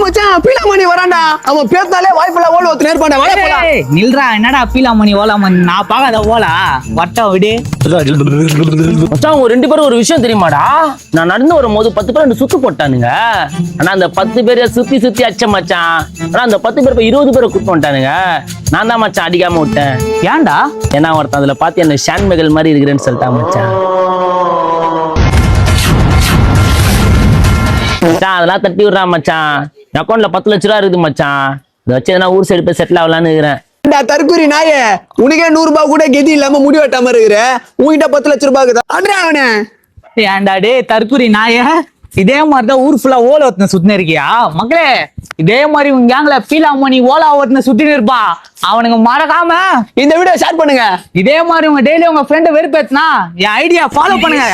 மச்சான் பீலாமணி வரான்டா. அவன் பேத்தாலே வாய்ப்புல ஓல ஒத்து நேர்பாண்டா. வாடா போலாம். நில்றா, என்னடா பீலாமணி ஓலாமணி நான் பார்க்காத ஓலா வட்டம் விடு. மச்சான் உங்க 2 பேரும் ஒரு விஷயம் தெரியுமாடா? நான் நடந்து வரும்போது 10 பேர் 2 சுத்து போட்டானுங்க. ஆனா அந்த 10 பேரை சுத்தி சுத்தி அச்ச மச்சான். ஆனா அந்த 10 பேர் 20 பேரை குத்து வந்துட்டானுங்க. நான் தான் மச்சான் அடிக்காம விட்டேன். ஏன்டா? ஏன்னா ஒருத்தன் அதுல பாத்து என்ன ஷான் மெகல் மாதிரி இருக்கிறேன்னு சொல்லிட்டான் மச்சான். மச்சான் அதெல்லாம் தட்டி விடுறான் மச்சான். என் அக்கௌண்ட்ல 10 லட்ச ரூபா இருக்குது மச்சான். இதை வச்சு எதனா ஊர் சைடு போய் செட்டில் ஆகலான்னு இருக்கிறேன். தற்கூரி நாயே, உனக்கே 100 ரூபாய் கூட கெதி இல்லாம முடி வெட்டாம இருக்கிற. உங்ககிட்ட 10 லட்ச ரூபாய்க்கு அன்றே அவனே. ஏன்டா டே தற்கூரி நாய, இதே மாதிரிதான் ஊர் ஃபுல்லா ஓல ஒருத்தன சுத்தின இருக்கியா? மக்களே, இதே மாதிரி உங்க கேங்ல பீலாமணி ஓலா ஒருத்தன சுத்தின்னு இருப்பா. அவனுக்கு மறக்காம இந்த வீடியோ ஷேர் பண்ணுங்க. இதே மாதிரி உங்க டெய்லி உங்க ஃப்ரெண்டை வெறுப்பேத்துனா என் ஐடியா ஃபாலோ பண்ணுங்க.